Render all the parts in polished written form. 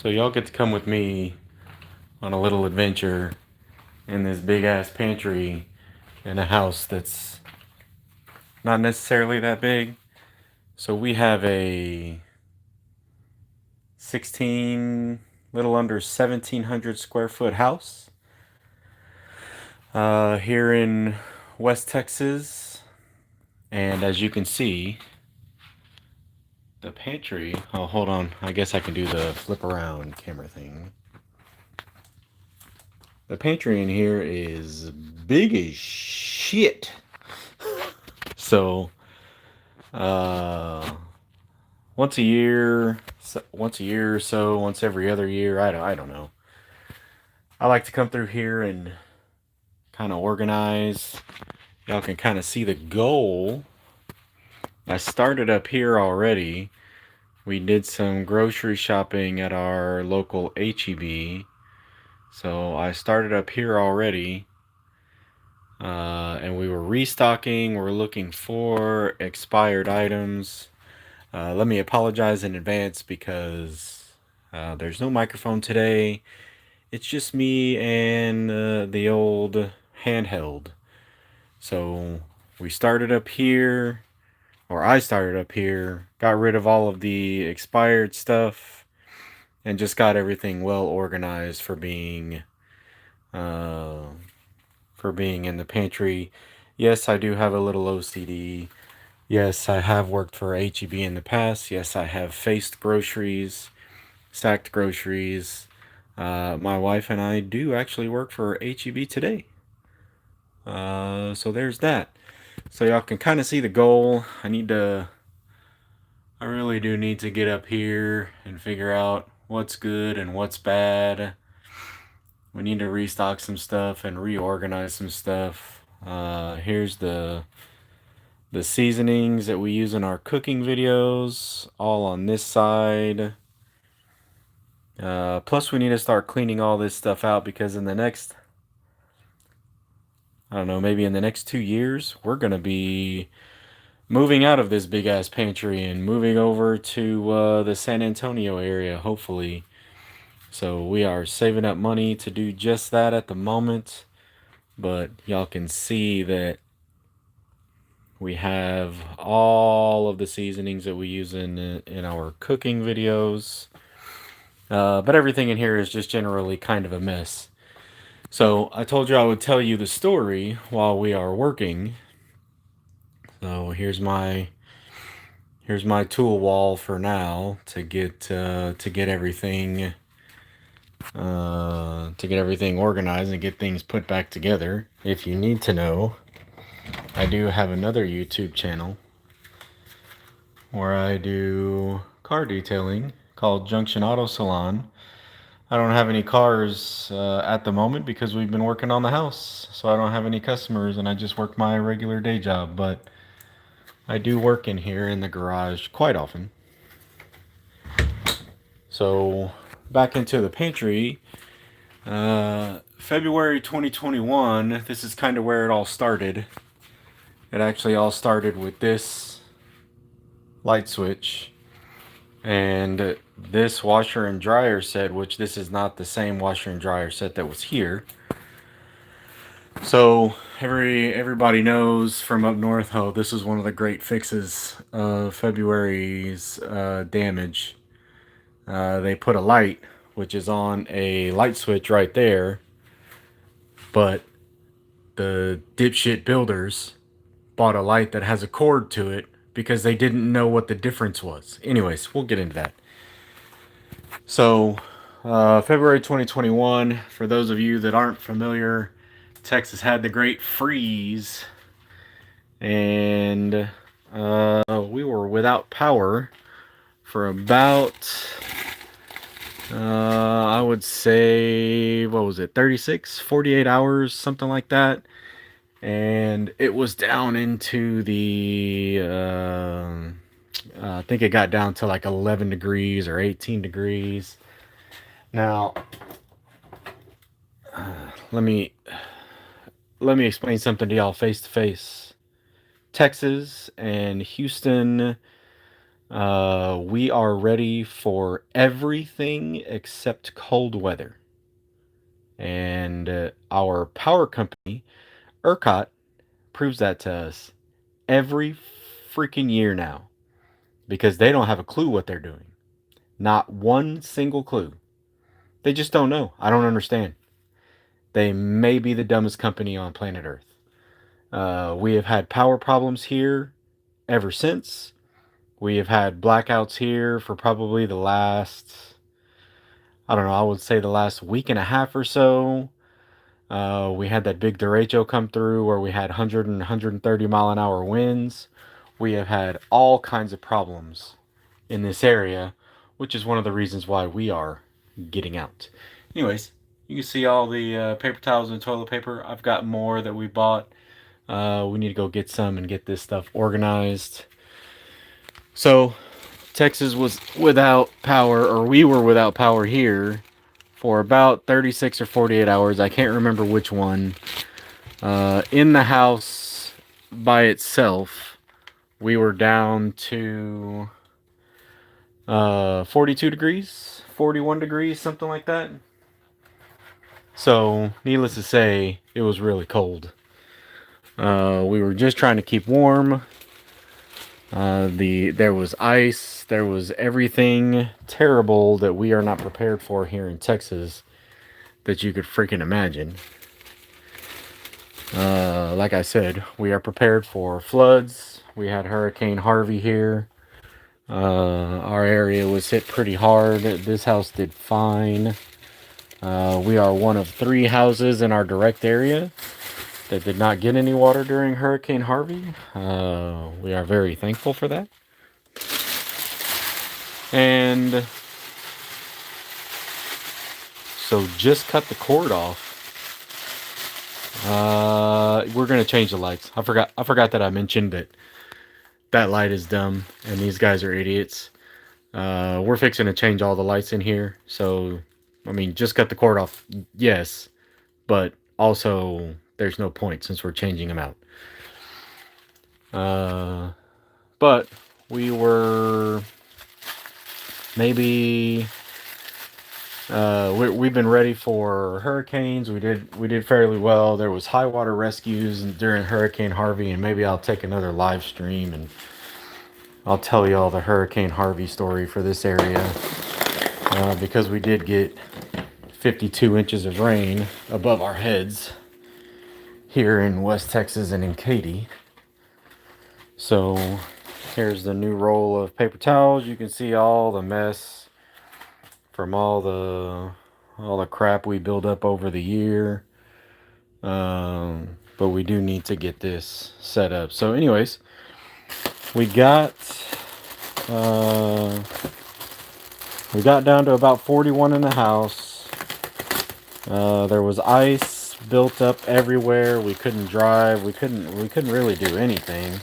So y'all get to come with me on a little adventure in this big ass pantry in a house that's not necessarily that big. So we have a 16, little under 1,700 square foot house here in West Texas. And as you can see, the pantry. Oh, hold on. I guess I can do the flip around camera thing. The pantry in here is big as shit. So, uh, once a year or so, once every other year, I don't know. I like to come through here and kind of organize. Y'all can kind of see the goal. I started up here already. We did some grocery shopping at our local HEB. So I started up here already. And we were restocking. We're looking for expired items. Let me apologize in advance because there's no microphone today. It's just me and the old handheld. So we started up here, or I started up here, got rid of all of the expired stuff, and just got everything well organized uh, for being in the pantry. Yes, I do have a little OCD. Yes, I have worked for HEB in the past. Yes, I have faced groceries, stacked groceries. My wife and I do actually work for HEB today. So there's that. So y'all can kind of see the goal. I really do need to get up here and figure out what's good and what's bad. We need to restock some stuff and reorganize some stuff. Here's the seasonings that we use in our cooking videos, all on this side. Plus, we need to start cleaning all this stuff out because in the next, I don't know, maybe in the next 2 years, we're going to be moving out of this big ass pantry and moving over to the San Antonio area, hopefully. So we are saving up money to do just that at the moment. But y'all can see that we have all of the seasonings that we use in our cooking videos. But everything in here is just generally kind of a mess. So I told you I would tell you the story while we are working. So here's my tool wall for now to get everything organized and get things put back together. If you need to know, I do have another YouTube channel where I do car detailing called Junction Auto Salon. I don't have any cars at the moment because we've been working on the house, so I don't have any customers and I just work my regular day job, but I do work in here in the garage quite often. So back into the pantry. February 2021, this is kind of where it all started. It actually all started with this light switch and this washer and dryer set, which this is not the same washer and dryer set that was here. So everybody knows from up north, oh, this is one of the great fixes of February's damage. They put a light, which is on a light switch right there, but the dipshit builders bought a light that has a cord to it because they didn't know what the difference was. Anyways, we'll get into that. So, February 2021, for those of you that aren't familiar, Texas had the Great Freeze, and we were without power for about, I would say, what was it, 36, 48 hours, something like that. And it was down into I think it got down to like 11 degrees or 18 degrees. Now, let me explain something to y'all face to face. Texas and Houston, We are ready for everything except cold weather. And our power company, ERCOT, proves that to us every freaking year now because they don't have a clue what they're doing. Not one single clue. They just don't know. I don't understand. They may be the dumbest company on planet Earth. We have had power problems here ever since. We have had blackouts here for probably the last, I don't know, I would say the last week and a half or so. We had that big derecho come through where we had 100 and 130 mile an hour winds. We have had all kinds of problems in this area, which is one of the reasons why we are getting out. Anyways, you can see all the paper towels and toilet paper. I've got more that we bought. We need to go get some and get this stuff organized. So, Texas was without power, or we were without power here for about 36 or 48 hours. I can't remember which one. In the house by itself, we were down to 42 degrees, 41 degrees, something like that. So, needless to say, it was really cold. We were just trying to keep warm. There was ice, there was everything terrible that we are not prepared for here in Texas that you could freaking imagine. Like I said, we are prepared for floods. We had Hurricane Harvey here. Our area was hit pretty hard. This house did fine. We are one of 3 houses in our direct area that did not get any water during Hurricane Harvey. We are very thankful for that. And so just cut the cord off. We're gonna change the lights. I forgot that I mentioned that light is dumb and these guys are idiots. We're fixing to change all the lights in here. So, I mean, just cut the cord off, yes, but also there's no point since we're changing them out. But we were maybe we've been ready for hurricanes. We did fairly well. There was high water rescues during Hurricane Harvey, and maybe I'll take another live stream and I'll tell y'all the Hurricane Harvey story for this area because we did get 52 inches of rain above our heads here in West Texas and in Katy. So here's the new roll of paper towels. You can see all the mess from all the crap we build up over the year. But we do need to get this set up. So anyways, we got down to about 41 in the house. There was ice built up everywhere. We couldn't drive. We couldn't really do anything.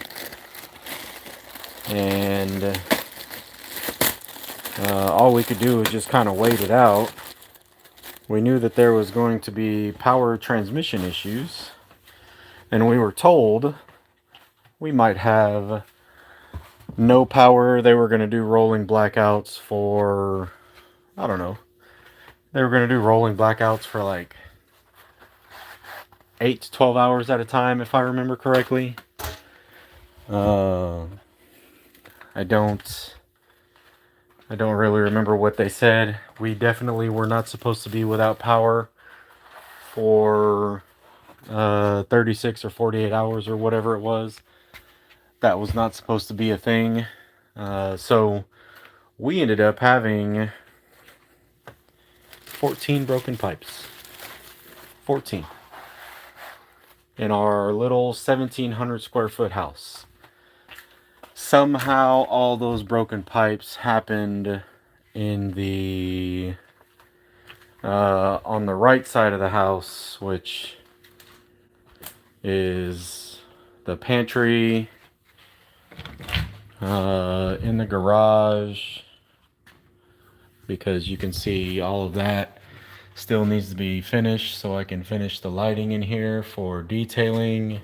And all we could do was just kind of wait it out. We knew that there was going to be power transmission issues, and we were told we might have no power. They were going to do rolling blackouts for, I don't know, they were going to do rolling blackouts for like 8 to 12 hours at a time, if I remember correctly. I don't really remember what they said. We definitely were not supposed to be without power for 36 or 48 hours or whatever it was. That was not supposed to be a thing. So we ended up having 14 broken pipes. 14. In our little 1,700 square foot house. Somehow all those broken pipes happened in the on the right side of the house, which is the pantry, in the garage, because you can see all of that still needs to be finished so I can finish the lighting in here for detailing.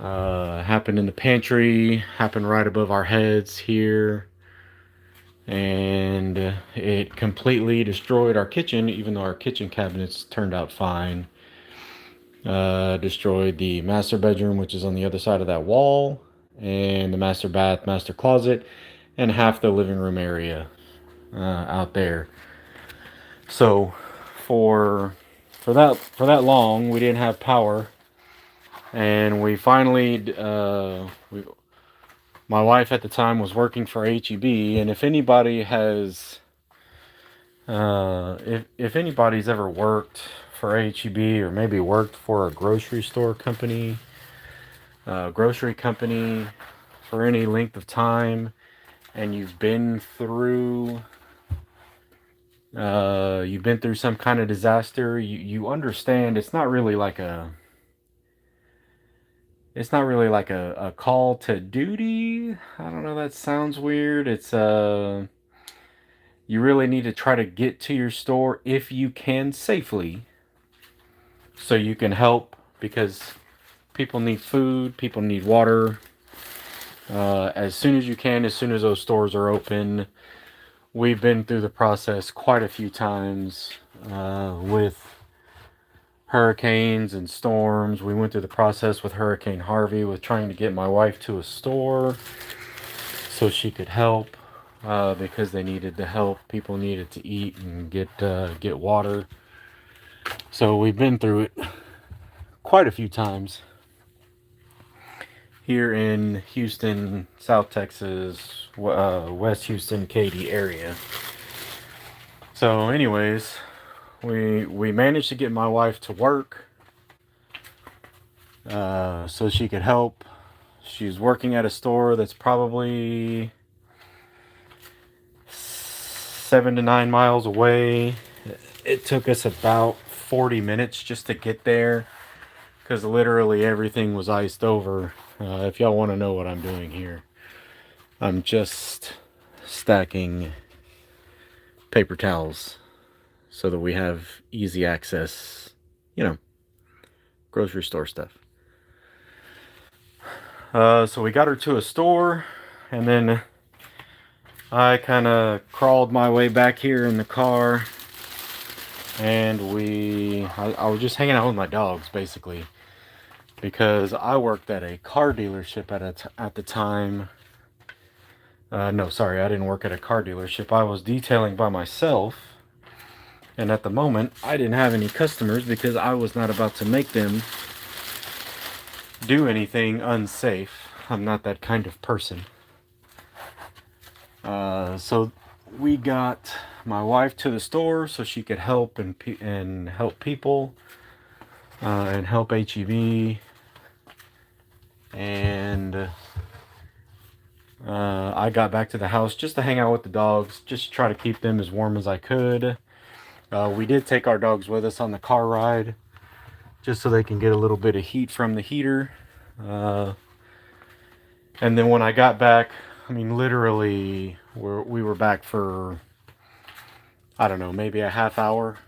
Happened in the pantry, happened right above our heads here, and it completely destroyed our kitchen, even though our kitchen cabinets turned out fine. Destroyed the master bedroom, which is on the other side of that wall, and the master bath, master closet, and half the living room area out there. So for that long, we didn't have power, and we finally my wife at the time was working for HEB, and if anybody has if anybody's ever worked for HEB or maybe worked for a grocery company for any length of time, and you've been through some kind of disaster, you understand it's not really like a call to duty. I don't know, that sounds weird. It's you really need to try to get to your store if you can safely, so you can help, because people need food, people need water. As soon as you can, as soon as those stores are open. We've been through the process quite a few times with hurricanes and storms. We went through the process with Hurricane Harvey with trying to get my wife to a store so she could help, because they needed the help. People needed to eat and get water. So we've been through it quite a few times here in Houston, South Texas, West Houston, Katy area. So anyways, we managed to get my wife to work so she could help. She's working at a store that's probably 7 to 9 miles away. It took us about 40 minutes just to get there, because literally everything was iced over. If y'all want to know what I'm doing here, I'm just stacking paper towels so that we have easy access, grocery store stuff. So we got her to a store, and then I kind of crawled my way back here in the car, and I was just hanging out with my dogs, basically, because I worked at a car dealership at the time. No, sorry, I didn't work at a car dealership. I was detailing by myself, and at the moment, I didn't have any customers because I was not about to make them do anything unsafe. I'm not that kind of person. So we got my wife to the store so she could help and help people and help HEB. And I got back to the house just to hang out with the dogs, just to try to keep them as warm as I could. We did take our dogs with us on the car ride, just so they can get a little bit of heat from the heater. And then when I got back, I mean, literally, we were back for, I don't know, maybe a half hour.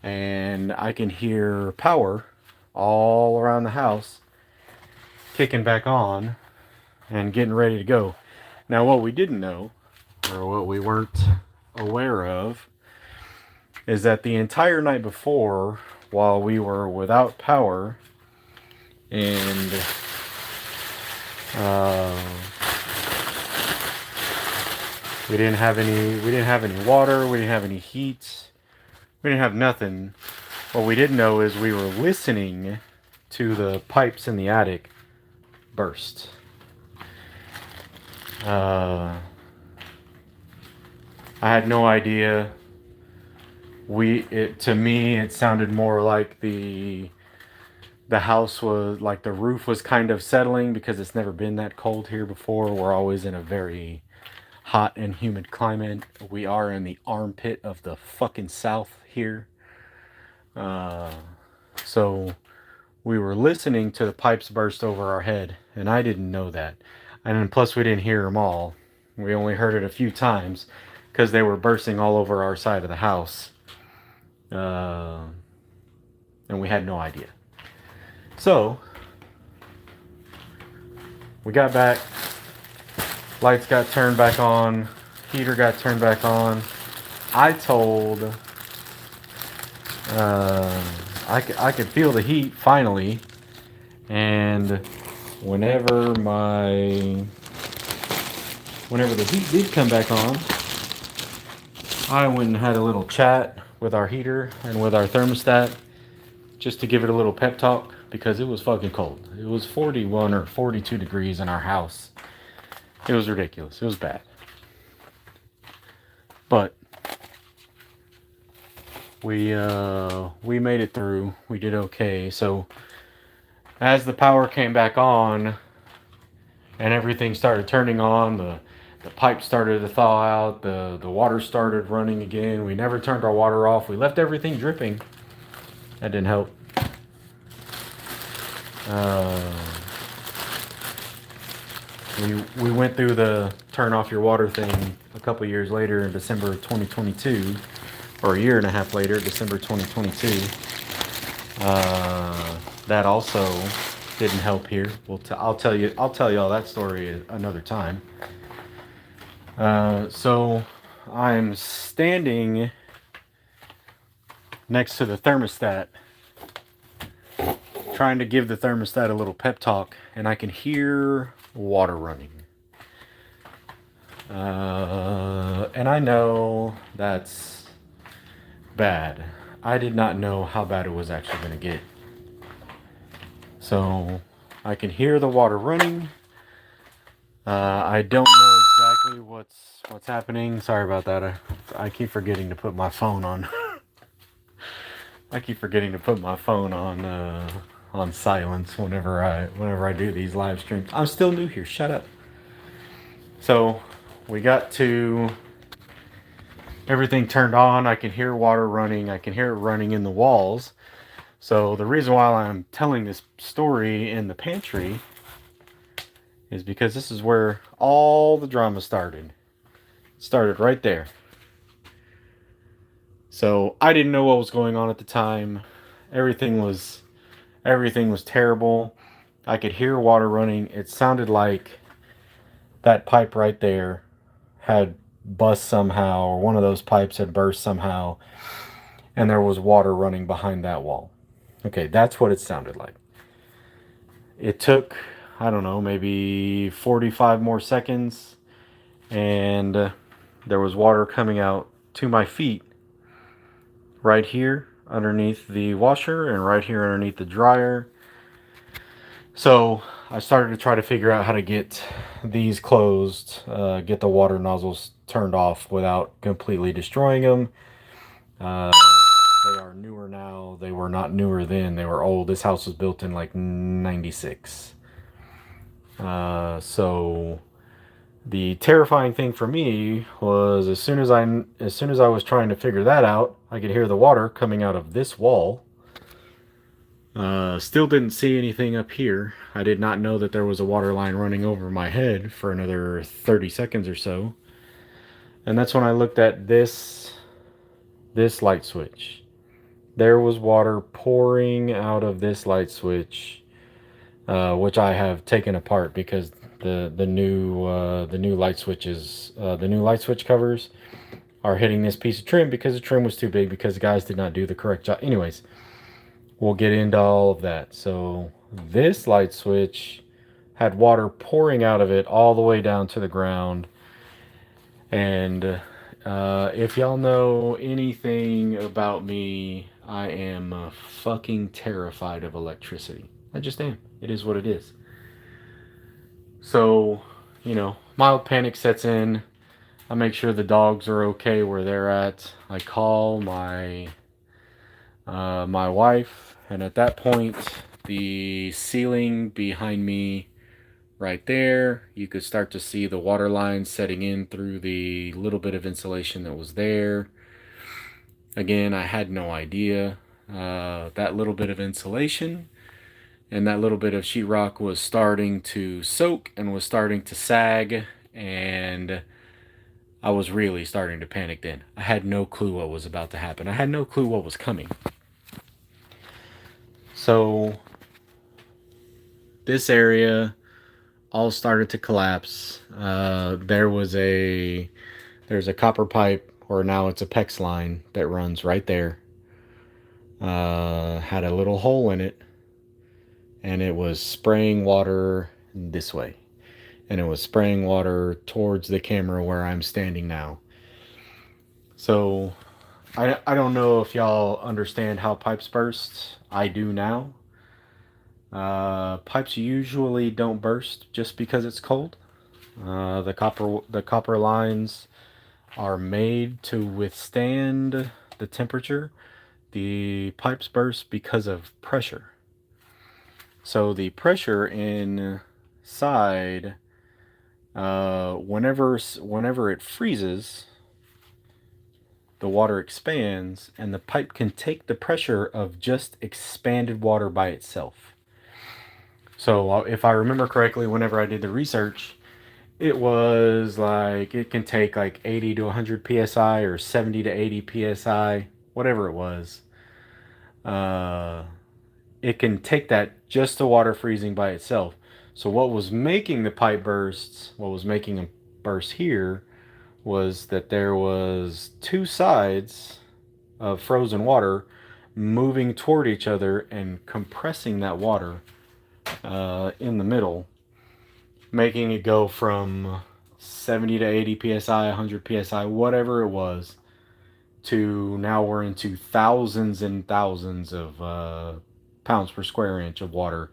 And I can hear power all around the house kicking back on and getting ready to go. Now, what we didn't know, or what we weren't aware of, is that the entire night before, while we were without power and we didn't have any water, we didn't have any heat, we didn't have nothing. What we didn't know is we were listening to the pipes in the attic burst. I had no idea. To me, it sounded more like the house was, like the roof was kind of settling, because it's never been that cold here before. We're always in a very hot and humid climate. We are in the armpit of the fucking South here. So we were listening to the pipes burst over our head, and I didn't know that. And then plus we didn't hear them all. We only heard it a few times because they were bursting all over our side of the house. And we had no idea. So we got back. Lights got turned back on. Heater got turned back on. I told, I could feel the heat finally. And whenever the heat did come back on, I went and had a little chat with our heater and with our thermostat just to give it a little pep talk because it was fucking cold. It was 41 or 42 degrees in our house. It was ridiculous. It was bad. But we made it through. We did okay. So as the power came back on and everything started turning on, the pipe started to thaw out, the water started running again. We never turned our water off. We left everything dripping. That didn't help. We went through the turn off your water thing a couple years later in December of 2022, or a year and a half later, December 2022. That also didn't help here. I'll tell you all that story another time. So I'm standing next to the thermostat, trying to give the thermostat a little pep talk, and I can hear water running. And I know that's bad. I did not know how bad it was actually going to get. So I can hear the water running. I don't know exactly what's happening. Sorry about that. I keep forgetting to put my phone on. I keep forgetting to put my phone on silence whenever I do these live streams. I'm still new here. Shut up. So we got to everything turned on. I can hear water running. I can hear it running in the walls. So the reason why I'm telling this story in the pantry is because this is where all the drama started. It started right there. So I didn't know what was going on at the time. Everything was terrible. I could hear water running. It sounded like that pipe right there had bust somehow, or one of those pipes had burst somehow, and there was water running behind that wall. Okay, that's what it sounded like. It took, I don't know, maybe 45 more seconds, and there was water coming out to my feet right here underneath the washer and right here underneath the dryer. So I started to try to figure out how to get these closed, get the water nozzles turned off without completely destroying them. They are newer now. They were not newer then. They were old. This house was built in like 96. So the terrifying thing for me was as soon as I was trying to figure that out, I could hear the water coming out of this wall. Still didn't see anything up here. I did not know that there was a water line running over my head for another 30 seconds or so. And that's when I looked at this light switch. There was water pouring out of this light switch, which I have taken apart because the new light switches, the new light switch covers are hitting this piece of trim because the trim was too big because the guys did not do the correct job. Anyways, we'll get into all of that. So this light switch had water pouring out of it all the way down to the ground. And if y'all know anything about me, I am fucking terrified of electricity. I just am. It is what it is. So, mild panic sets in. I make sure the dogs are okay where they're at. I call my wife, and at that point, the ceiling behind me right there, you could start to see the water line setting in through the little bit of insulation that was there. Again, I had no idea. That little bit of insulation and that little bit of sheetrock was starting to soak and was starting to sag, and I was really starting to panic then. I had no clue what was about to happen. I had no clue what was coming. So this area all started to collapse. There's a copper pipe, or now it's a PEX line that runs right there. Had a little hole in it, and it was spraying water this way, and it was spraying water towards the camera where I'm standing now. So I don't know if y'all understand how pipes burst. I do now. Pipes usually don't burst just because it's cold. The copper lines are made to withstand the temperature. The pipes burst because of pressure. So the pressure inside, whenever it freezes, the water expands, and the pipe can take the pressure of just expanded water by itself. So if I remember correctly, whenever I did the research, it was like it can take like 80 to 100 psi or 70 to 80 psi, whatever it was. Uh, it can take that just the water freezing by itself. So what was making the pipe bursts, what was making them burst here, was that there was two sides of frozen water moving toward each other and compressing that water in the middle, making it go from 70 to 80 psi, 100 psi, whatever it was, to now we're into thousands and thousands of pounds per square inch of water.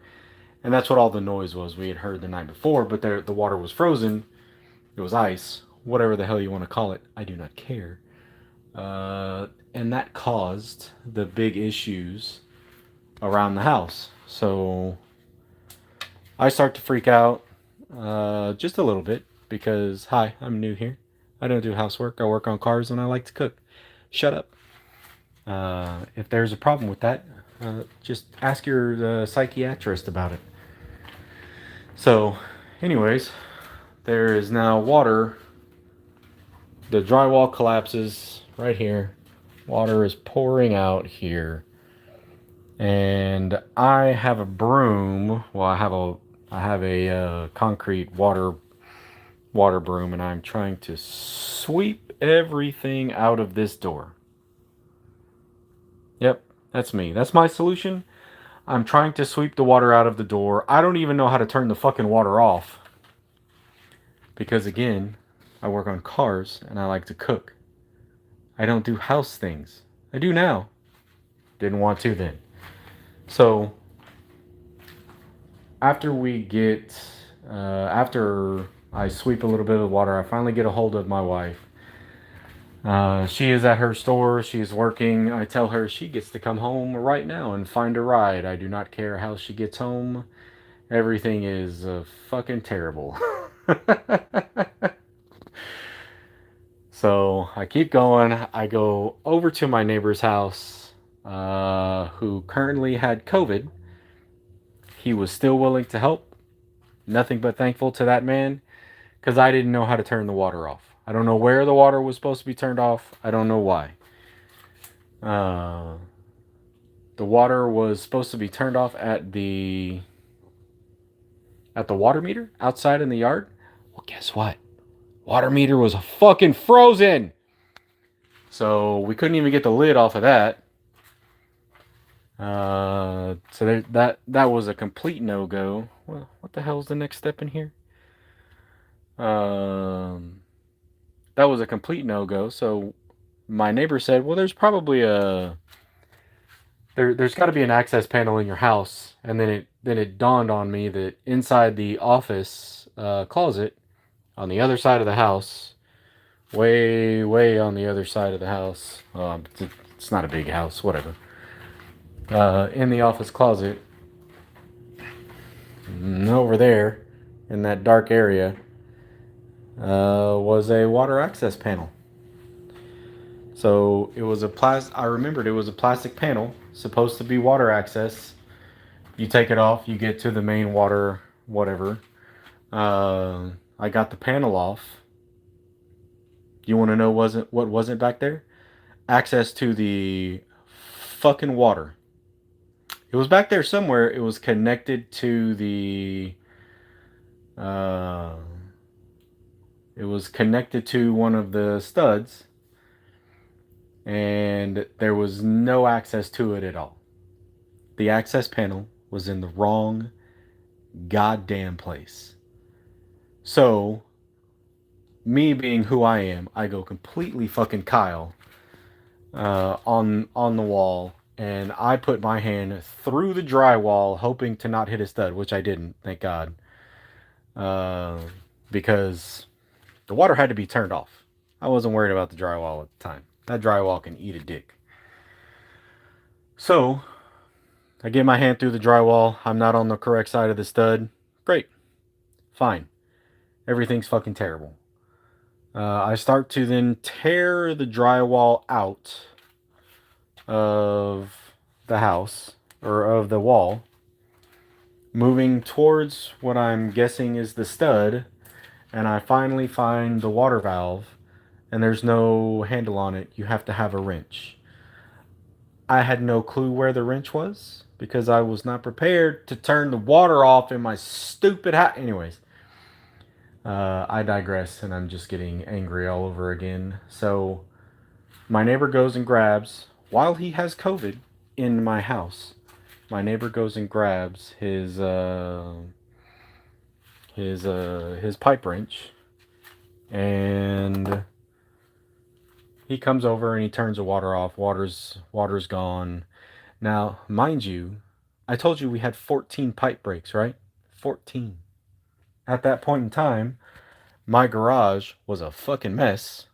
And that's what all the noise was we had heard the night before, but the water was frozen. It was ice, whatever the hell you want to call it. I do not care. And that caused the big issues around the house. So I start to freak out just a little bit because, hi, I'm new here. I don't do housework. I work on cars and I like to cook. Shut up. If there's a problem with that, just ask your psychiatrist about it. So, anyways, there is now water. The drywall collapses right here. Water is pouring out here. And I have a broom. Well, I have a concrete water broom, and I'm trying to sweep everything out of this door. Yep, that's me. That's my solution. I'm trying to sweep the water out of the door. I don't even know how to turn the fucking water off. Because again, I work on cars and I like to cook. I don't do house things. I do now. Didn't want to then. So, after we get, after I sweep a little bit of the water, I finally get a hold of my wife. She is at her store. She is working. I tell her she gets to come home right now and find a ride. I do not care how she gets home. Everything is fucking terrible. So I keep going. I go over to my neighbor's house, who currently had COVID. He was still willing to help. Nothing but thankful to that man, because I didn't know how to turn the water off. I don't know where the water was supposed to be turned off. I don't know why. Uh, the water was supposed to be turned off at the water meter outside in the yard. Well, guess what? Water meter was fucking frozen. So we couldn't even get the lid off of that. So that was a complete no-go. Well, what the hell is the next step in here? That was a complete no-go. So my neighbor said, well, there's probably there's got to be an access panel in your house. And then it dawned on me that inside the office closet on the other side of the house, way on the other side of the house, it's not a big house, whatever. In the office closet, over there, in that dark area, was a water access panel. So it was I remembered it was a plastic panel, supposed to be water access. You take it off, you get to the main water, whatever. I got the panel off. You want to know what wasn't back there? Access to the fucking water. It was back there somewhere. It was connected to Uh, it was connected to one of the studs, and there was no access to it at all. The access panel was in the wrong goddamn place. So, me being who I am, I go completely fucking Kyle on the wall, and I put my hand through the drywall, hoping to not hit a stud, which I didn't, thank God, uh, because the water had to be turned off. I wasn't worried about the drywall at the time. That drywall can eat a dick. So I get my hand through the drywall. I'm not on the correct side of the stud. Great, fine. Everything's fucking terrible. I start to then tear the drywall out of the house or of the wall, moving towards what I'm guessing is the stud, and I finally find the water valve, and there's no handle on it. You have to have a wrench. I had no clue where the wrench was because I was not prepared to turn the water off in my stupid house. Anyways, I digress, and I'm just getting angry all over again. So my neighbor goes and grabs, while he has COVID in my house, my neighbor goes and grabs his pipe wrench, and he comes over and he turns the water off. Water's gone. Now, mind you, I told you we had 14 pipe breaks, right? 14. At that point in time, my garage was a fucking mess.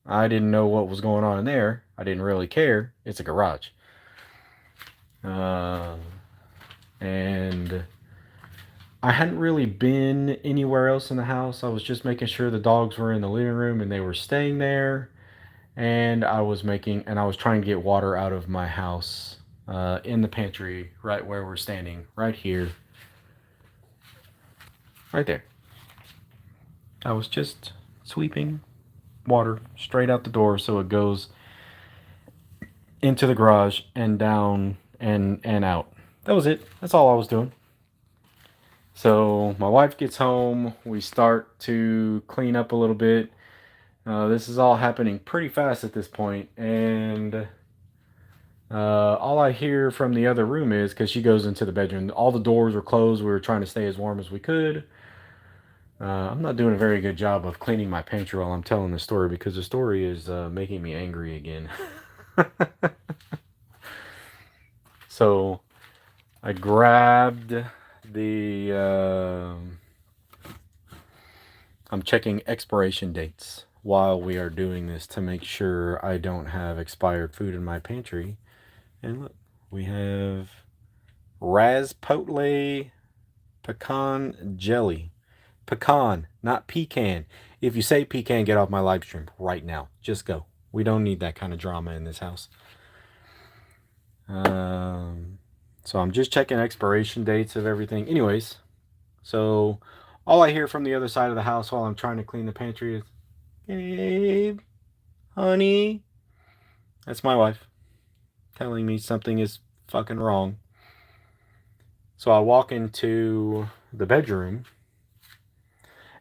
I didn't know what was going on in there. I didn't really care. It's a garage. And I hadn't really been anywhere else in the house. I was just making sure the dogs were in the living room and they were staying there. And I was trying to get water out of my house in the pantry, right where we're standing, right here, right there. I was just sweeping water straight out the door so it goes into the garage and down and out. That was it. That's all I was doing. So my wife gets home. We start to clean up a little bit. This is all happening pretty fast at this point, and all I hear from the other room is, because she goes into the bedroom, all the doors were closed. We were trying to stay as warm as we could. I'm not doing a very good job of cleaning my pantry while I'm telling the story, because the story is making me angry again. So I grabbed I'm checking expiration dates while we are doing this to make sure I don't have expired food in my pantry. And look, we have Raspotle pecan jelly. Pecan, not pecan. If you say pecan, get off my live stream right now. Just go. We don't need that kind of drama in this house. So I'm just checking expiration dates of everything. Anyways, so all I hear from the other side of the house while I'm trying to clean the pantry is, "Gabe, honey." That's my wife telling me something is fucking wrong. So I walk into the bedroom,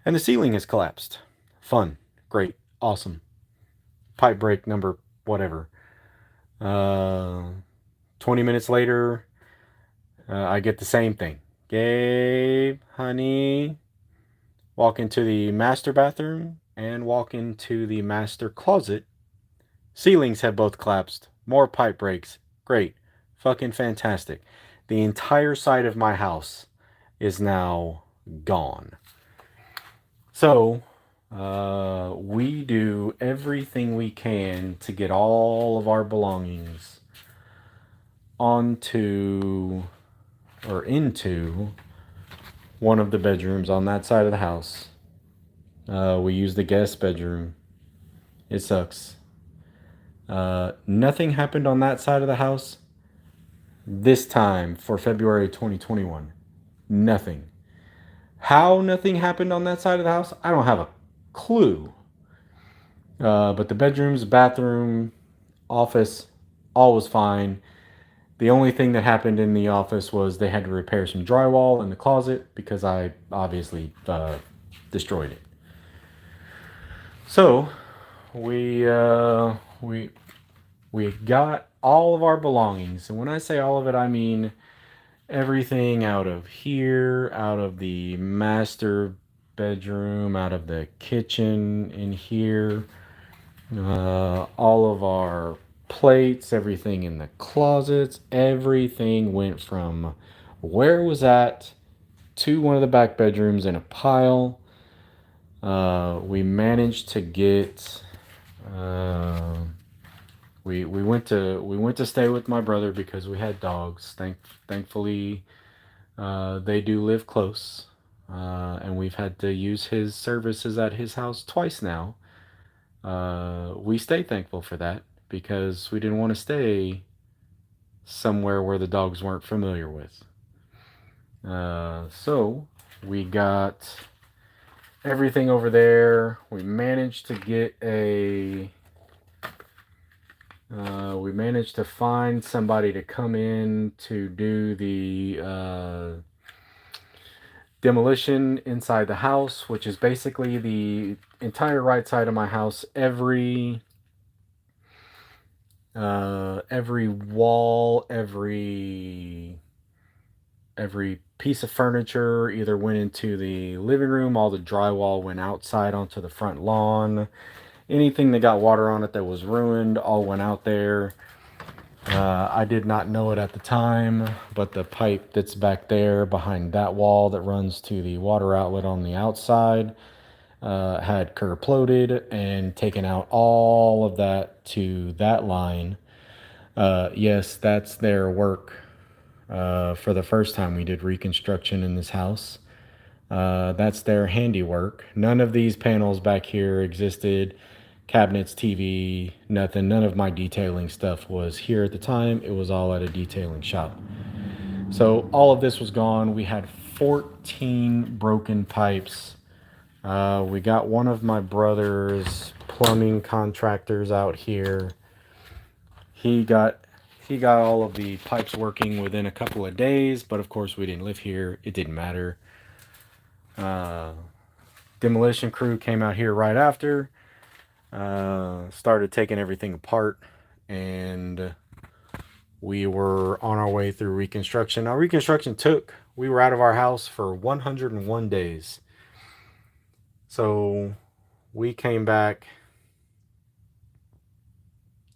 and the ceiling has collapsed. Fun, great, awesome. Pipe break number whatever. 20 minutes later, I get the same thing. "Gabe, honey." Walk into the master bathroom and walk into the master closet. Ceilings have both collapsed. More pipe breaks. Great. Fucking fantastic. The entire side of my house is now gone. So, we do everything we can to get all of our belongings onto or into one of the bedrooms on that side of the house. We use the guest bedroom. It sucks. Nothing happened on that side of the house this time for February 2021. Nothing. How nothing happened on that side of the house, I don't have a clue. But the bedrooms, bathroom, office, all was fine. The only thing that happened in the office was they had to repair some drywall in the closet because I obviously destroyed it. So we uh, we we got all of our belongings, and when I say all of it, I mean everything out of here, out of the master bedroom, out of the kitchen in here, all of our plates, everything in the closets, everything went from where it was at to one of the back bedrooms in a pile. We managed to get. Uh, we went to stay with my brother because we had dogs. Thankfully, they do live close, and we've had to use his services at his house twice now. We stay thankful for that because we didn't want to stay somewhere where the dogs weren't familiar with. So we got everything over there. We managed to get a. We managed to find somebody to come in to do the demolition inside the house, which is basically the entire right side of my house. Every wall, every piece of furniture either went into the living room, all the drywall went outside onto the front lawn. Anything that got water on it that was ruined all went out there. I did not know it at the time, but the pipe that's back there behind that wall that runs to the water outlet on the outside had kerploded and taken out all of that to that line. Yes, that's their work for the first time we did reconstruction in this house. That's their handiwork. None of these panels back here existed. Cabinets, TV, nothing. None of my detailing stuff was here at the time. It was all at a detailing shop. So all of this was gone. We had 14 broken pipes. We got one of my brother's plumbing contractors out here. He got he got all of the pipes working within a couple of days, but of course we didn't live here. It didn't matter. Uh, Demolition crew came out here right after, started taking everything apart, and we were on our way through reconstruction. Now, we were out of our house for 101 days. So we came back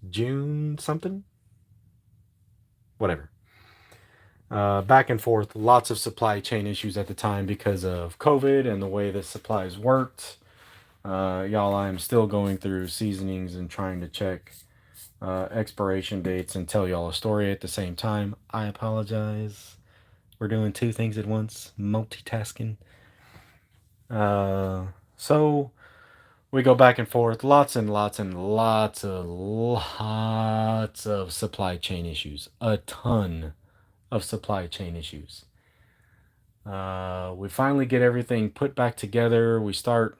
June something? Whatever. Back and forth, lots of supply chain issues at the time because of COVID and the way the supplies worked. Y'all, I am still going through seasonings and trying to check expiration dates and tell y'all a story at the same time. I apologize. We're doing two things at once, multitasking. So we go back and forth, lots and lots and lots of supply chain issues, a ton of supply chain issues. We finally get everything put back together. We start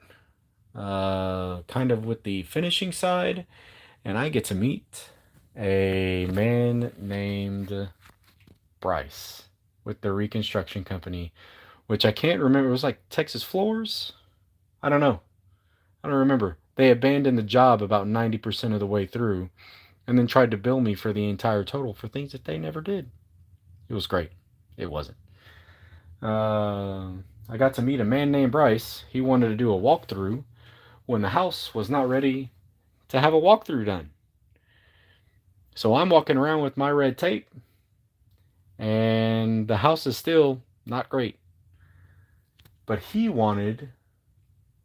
kind of with the finishing side, and I get to meet a man named Bryce with the reconstruction company, which I can't remember. It was like Texas Floors? I don't know. I don't remember. They abandoned the job about 90% of the way through and then tried to bill me for the entire total for things that they never did. It was great. It wasn't. I got to meet a man named Bryce. He wanted to do a walkthrough when the house was not ready to have a walkthrough done. So I'm walking around with my red tape, and the house is still not great. But he wanted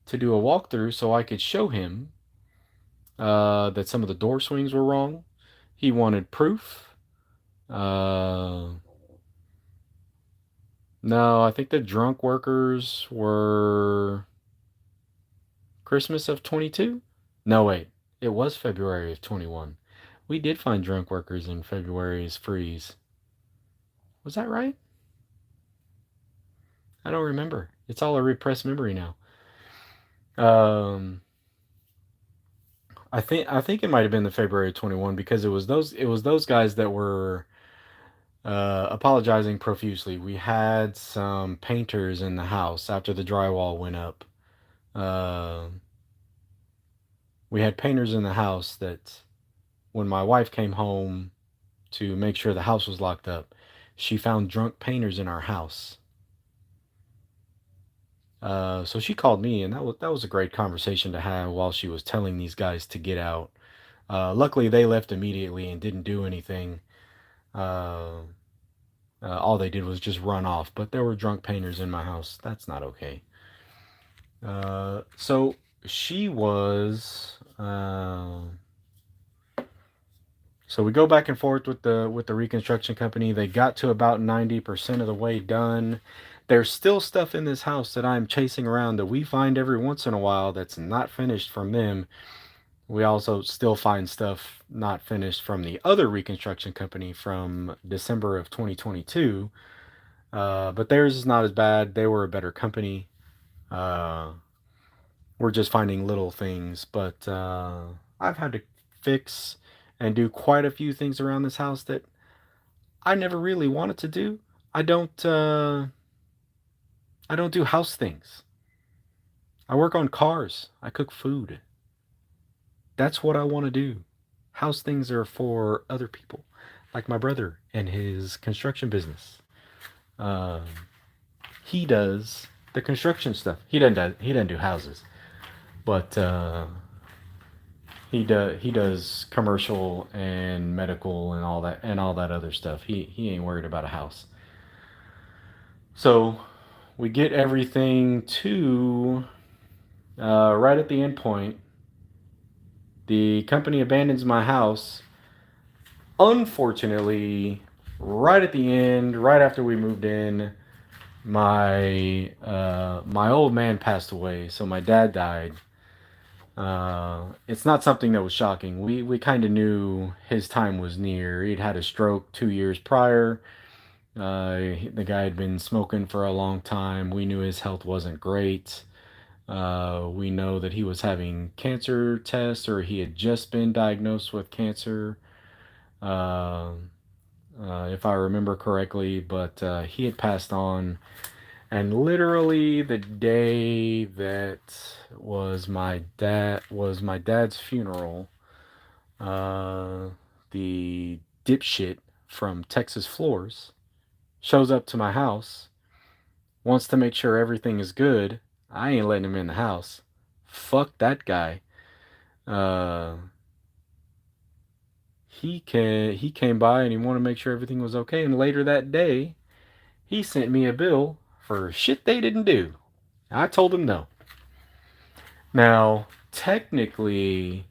to do a walkthrough so I could show him that some of the door swings were wrong. He wanted proof. No, I think the drunk workers were Christmas of 22? No, wait. It was February of 21. We did find drunk workers in February's freeze. Was that right? I don't remember. It's all a repressed memory now. I think it might have been the February 21 because it was those guys that were Apologizing profusely. We had some painters in the house after the drywall went up. Uh, we had painters in the house that when my wife came home to make sure the house was locked up, she found drunk painters in our house. So she called me, and that was a great conversation to have while she was telling these guys to get out. Luckily, they left immediately and didn't do anything. Uh, all they did was just run off. But there were drunk painters in my house. That's not okay. So she was. So we go back and forth with the reconstruction company. They got to about 90% of the way done. There's still stuff in this house that I'm chasing around that we find every once in a while that's not finished from them. We also still find stuff not finished from the other reconstruction company from December of 2022. But theirs is not as bad. They were a better company. Uh, we're just finding little things, but I've had to fix and do quite a few things around this house that I never really wanted to do. I don't. I don't do house things. I work on cars. I cook food. That's what I want to do. House things are for other people, like my brother and his construction business. Um, he does the construction stuff. He doesn't do houses, but he does commercial and medical and all that other stuff. He ain't worried about a house. So we get everything to right at the end point. The company abandons my house. Unfortunately, right at the end, right after we moved in, my old man passed away. So my dad died. It's not something that was shocking. We kind of knew his time was near. He'd had a stroke 2 years prior. The guy had been smoking for a long time. We knew his health wasn't great. We know that he was having cancer tests, or he had just been diagnosed with cancer, uh, if I remember correctly. But he had passed on, and literally the day that was my dad's funeral, uh, the dipshit from Texas Floors shows up to my house, wants to make sure everything is good. I ain't letting him in the house. Fuck that guy. Uh, he came by and he wanted to make sure everything was okay. And later that day, he sent me a bill for shit they didn't do. I told him no. Now, technically,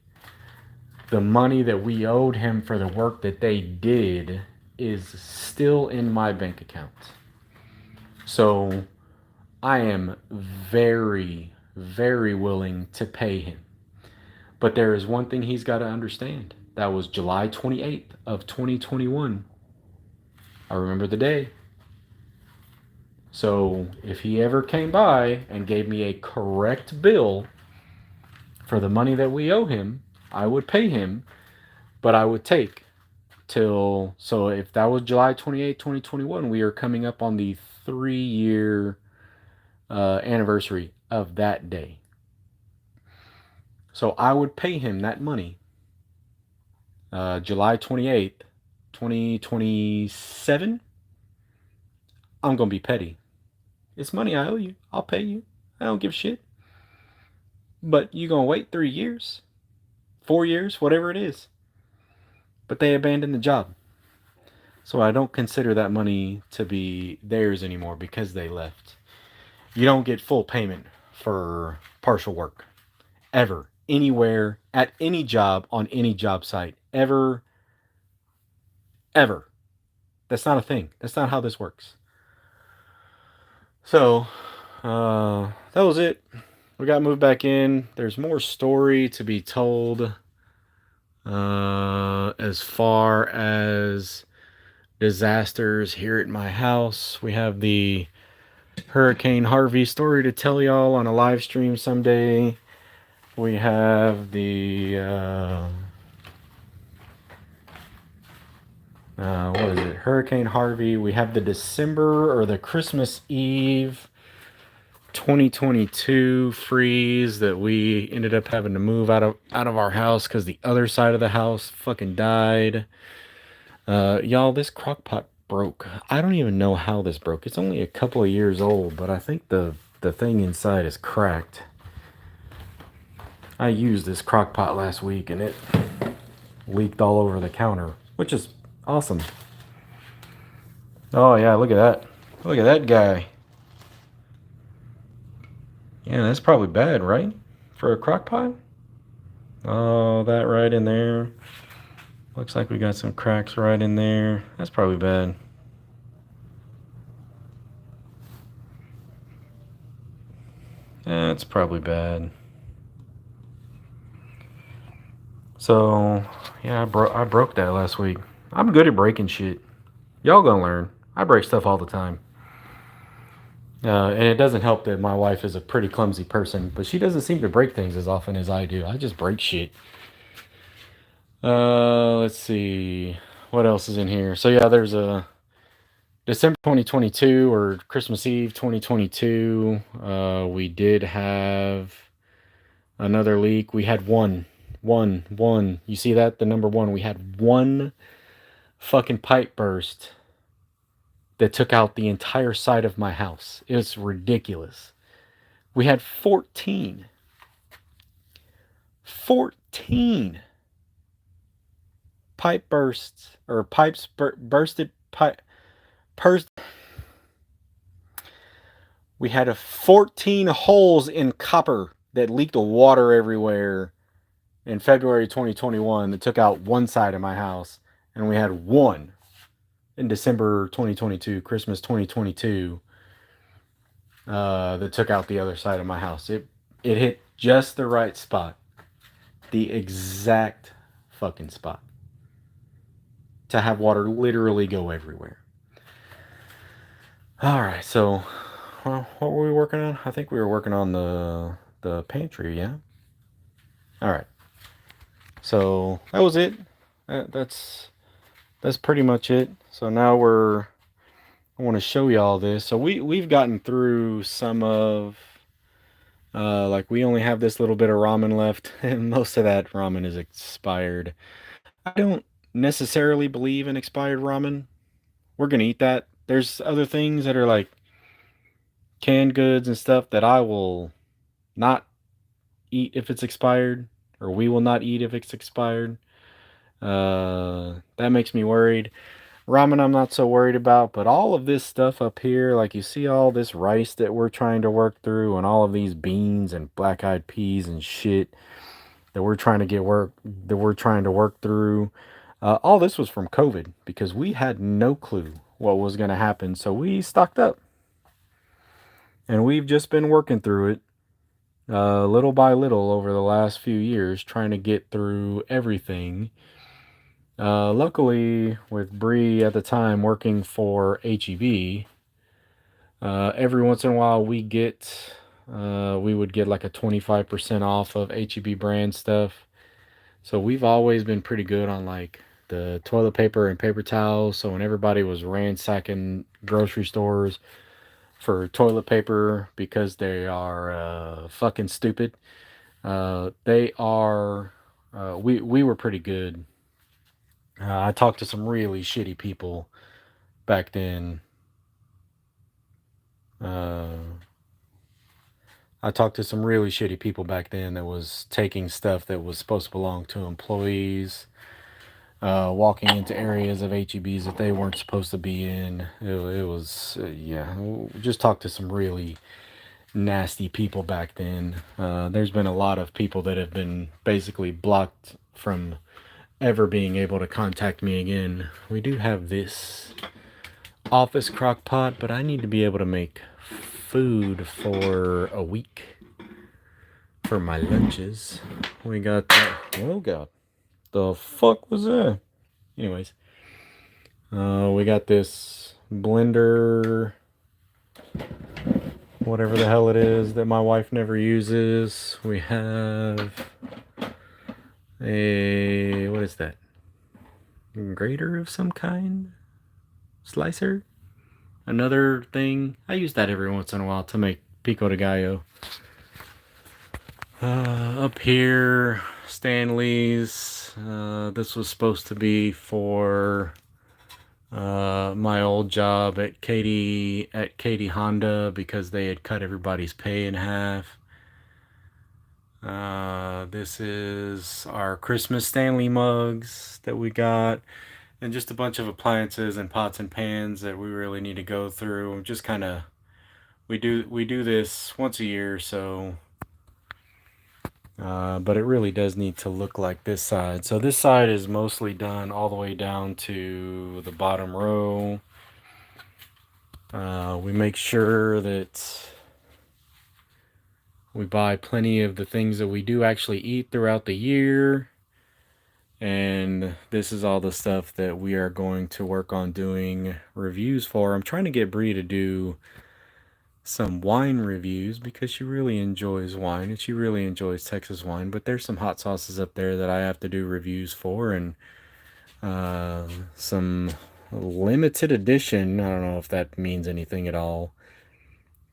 the money that we owed him for the work that they did is still in my bank account. So I am very, very willing to pay him. But there is one thing he's got to understand. That was July 28th of 2021. I remember the day. So if he ever came by and gave me a correct bill for the money that we owe him, I would pay him, but I would take till, so if that was July 28th, 2021, we are coming up on the 3-year anniversary of that day. So I would pay him that money July 28th, 2027. I'm going to be petty. It's money I owe you. I'll pay you. I don't give a shit. But you going to wait 3 years, 4 years, whatever it is. But they abandoned the job. So I don't consider that money to be theirs anymore because they left. You don't get full payment for partial work. Ever. Anywhere. At any job. On any job site. Ever. Ever. That's not a thing. That's not how this works. So, that was it. We got moved back in. There's more story to be told as far as disasters here at my house. We have the Hurricane Harvey story to tell y'all on a live stream someday. We have the what is it? Hurricane Harvey. We have the December or the Christmas Eve 2022 freeze that we ended up having to move out of our house because the other side of the house fucking died. Y'all, this crock pot broke. I don't even know how this broke. It's only a couple of years old, but I think the thing inside is cracked. I used this crock pot last week and it leaked all over the counter, which is awesome. Oh yeah, look at that. Look at that guy. Yeah, that's probably bad, right? For a crock pot? Oh, that right in there. Looks like we got some cracks right in there. That's probably bad. That's probably bad. So, yeah, I broke that last week. I'm good at breaking shit. Y'all gonna learn. I break stuff all the time. And it doesn't help that my wife is a pretty clumsy person, but she doesn't seem to break things as often as I do. I just break shit. Let's see. What else is in here? So yeah, there's a December 2022 or Christmas Eve 2022. We did have another leak. We had one. You see that? The number one. We had one fucking pipe burst that took out the entire side of my house. It's ridiculous. We had 14 pipe bursts or pipes bursted pipe burst. We had 14 holes in copper that leaked water everywhere in February 2021 that took out one side of my house, and we had one in December 2022, Christmas 2022, that took out the other side of my house. It hit just the right spot, the exact fucking spot to have water literally go everywhere. All right, so what were we working on? I think we were working on the pantry, yeah. All right, so that was it. That's pretty much it. So now I want to show y'all this. So we've gotten through some of like we only have this little bit of ramen left, and most of that ramen is expired. I don't necessarily believe in expired ramen. We're gonna eat that. There's other things that are like canned goods and stuff that I will not eat if it's expired, or we will not eat if it's expired. That makes me worried. Ramen I'm not so worried about, but all of this stuff up here, like you see all this rice that we're trying to work through and all of these beans and black-eyed peas and shit that we're trying to work through. All this was from COVID because we had no clue what was going to happen, so we stocked up. And we've just been working through it little by little over the last few years, trying to get through everything. Luckily, with Bree at the time working for HEB, every once in a while we would get like a 25% off of HEB brand stuff. So we've always been pretty good on like the toilet paper and paper towels. So when everybody was ransacking grocery stores for toilet paper because they are fucking stupid, they are. We were pretty good. I talked to some really shitty people back then. I talked to some really shitty people back then that was taking stuff that was supposed to belong to employees, walking into areas of HEBs that they weren't supposed to be in. It was, yeah, just talked to some really nasty people back then. There's been a lot of people that have been basically blocked from ever being able to contact me again. We do have this office crock pot, but I need to be able to make food for a week for my lunches. We got oh god, the fuck was that? Anyways, we got this blender, whatever the hell it is that my wife never uses. We have a, what is that? grater of some kind, slicer. Another thing, I use that every once in a while to make pico de gallo. Up here, Stanley's. This was supposed to be for my old job at Katie Honda because they had cut everybody's pay in half. This is our Christmas Stanley mugs that we got, and just a bunch of appliances and pots and pans that we really need to go through. Just kind of, we do this once a year, so but it really does need to look like this side. So this side is mostly done all the way down to the bottom row. We make sure that we buy plenty of the things that we do actually eat throughout the year. And this is all the stuff that we are going to work on doing reviews for. I'm trying to get Bree to do some wine reviews because she really enjoys wine and she really enjoys Texas wine. But there's some hot sauces up there that I have to do reviews for, and some limited edition, I don't know if that means anything at all,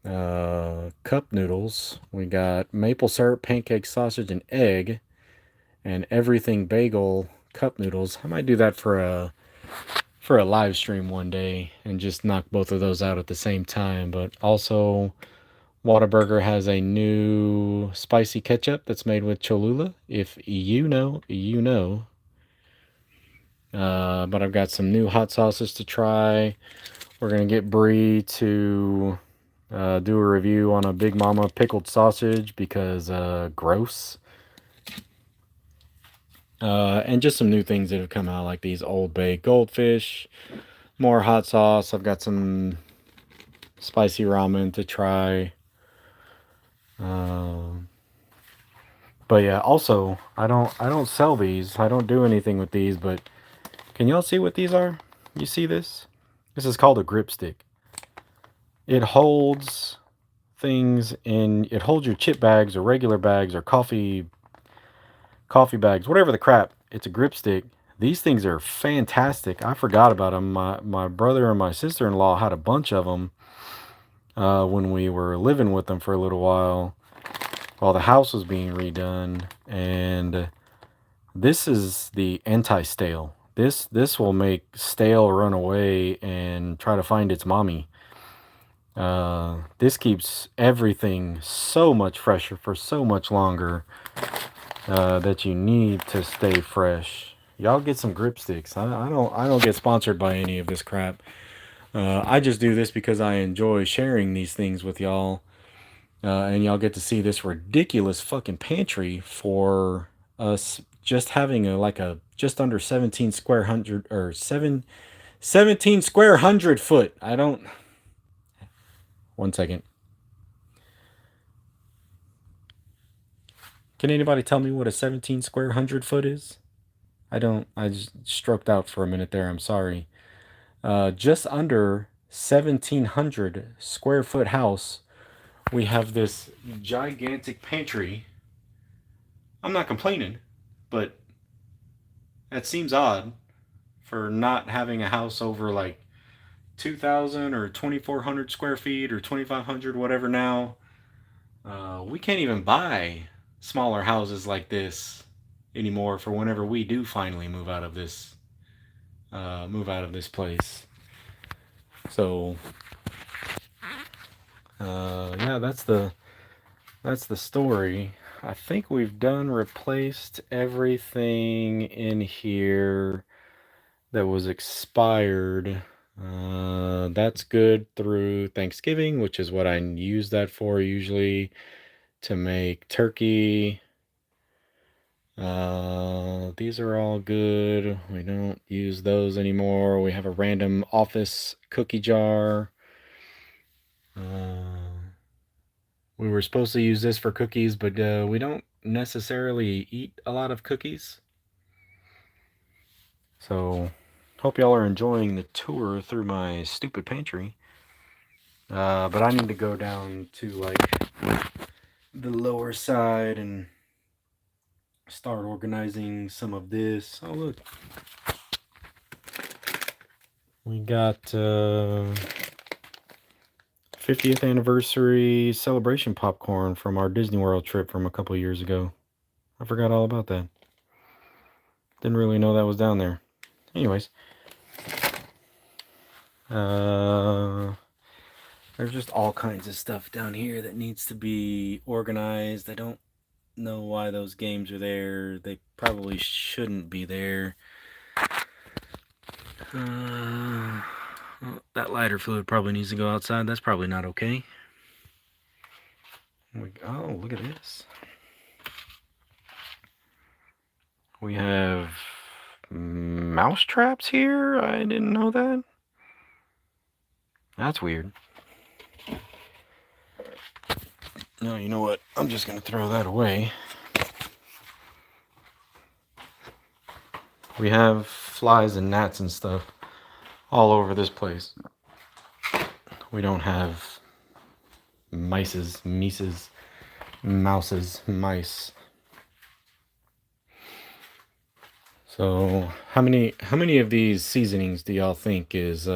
cup noodles. We got maple syrup, pancake, sausage, and egg, and everything bagel cup noodles. I might do that for a live stream one day and just knock both of those out at the same time. But also, Whataburger has a new spicy ketchup that's made with Cholula. If you know, you know. But I've got some new hot sauces to try. We're gonna get Bree to do a review on a Big Mama pickled sausage because gross. And just some new things that have come out, like these Old Bay goldfish, more hot sauce. I've got some spicy ramen to try. But yeah, also I don't sell these. I don't do anything with these, but can y'all see what these are? You see this? This is called a grip stick. It holds things in, it holds your chip bags or regular bags or coffee bags, whatever the crap. It's a grip stick. These things are fantastic. I forgot about them. My brother and my sister-in-law had a bunch of them when we were living with them for a little while the house was being redone. And this is the anti-stale. This will make stale run away and try to find its mommy. This keeps everything so much fresher for so much longer that you need to stay fresh. Y'all get some grip sticks. I don't get sponsored by any of this crap. I just do this because I enjoy sharing these things with y'all. And y'all get to see this ridiculous fucking pantry for us just having a just under 17 square hundred or 17 square hundred foot. I don't. One second. Can anybody tell me what a 17 square hundred foot is? I don't. I just stroked out for a minute there. I'm sorry. Just under 1,700 square foot house. We have this gigantic pantry. I'm not complaining, but that seems odd for not having a house over like 2,000 or 2,400 square feet or 2,500, whatever now. We can't even buy smaller houses like this anymore for whenever we do finally move out of this place. So yeah, that's the story. I think we've replaced everything in here that was expired. That's good through Thanksgiving, which is what I use that for usually, to make turkey. These are all good. We don't use those anymore. We have a random office cookie jar. We were supposed to use this for cookies, but we don't necessarily eat a lot of cookies. So, hope y'all are enjoying the tour through my stupid pantry. But I need to go down to like the lower side and start organizing some of this. Oh, look. We got 50th anniversary celebration popcorn from our Disney World trip from a couple years ago. I forgot all about that. Didn't really know that was down there. Anyways, there's just all kinds of stuff down here that needs to be organized. I don't know why those games are there. They probably shouldn't be there. Well, that lighter fluid probably needs to go outside. That's probably not okay. Oh, look at this. We have mouse traps here. I didn't know that. That's weird. No, you know what? I'm just going to throw that away. We have flies and gnats and stuff all over this place. We don't have mices, mouses, mice. So how many of these seasonings do y'all think is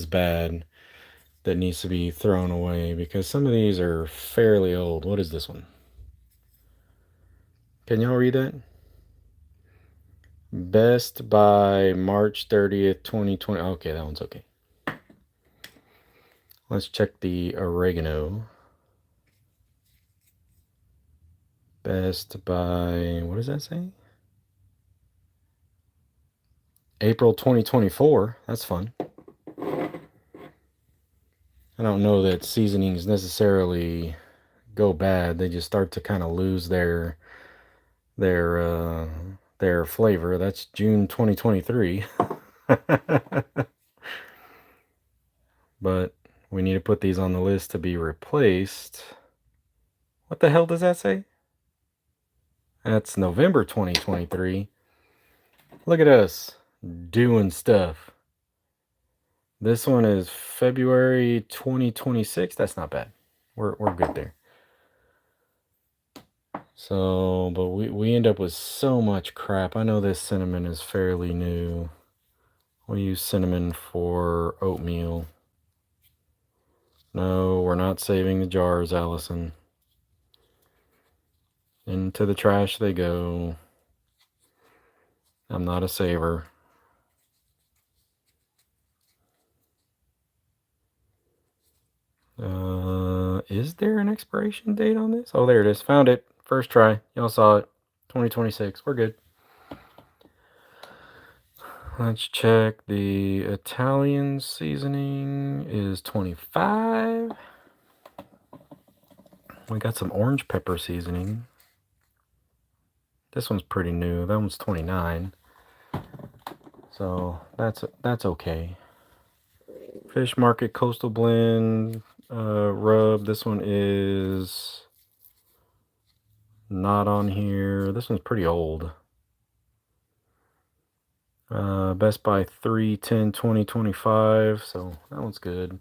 bad that needs to be thrown away? Because some of these are fairly old. What is this one? Can y'all read that? Best by March 30th, 2020. Okay, that one's okay. Let's check the oregano. Best by, what does that say? April 2024. That's fun. I don't know that seasonings necessarily go bad. They just start to kind of lose their flavor. That's June 2023. But we need to put these on the list to be replaced. What the hell does that say? That's November 2023. Look at us doing stuff. This one is February 2026. That's not bad. We're good there. So, but we end up with so much crap. I know this cinnamon is fairly new. We use cinnamon for oatmeal. No, we're not saving the jars, Allison. Into the trash they go. I'm not a saver. Is there an expiration date on this? Oh, there it is. Found it. First try. Y'all saw it. 2026. We're good. Let's check. The Italian seasoning is 25. We got some orange pepper seasoning. This one's pretty new. That one's 29. So that's okay. Fish Market Coastal Blend rub. This one is not on here. This one's pretty old. Best by 3/10/2025. So that one's good.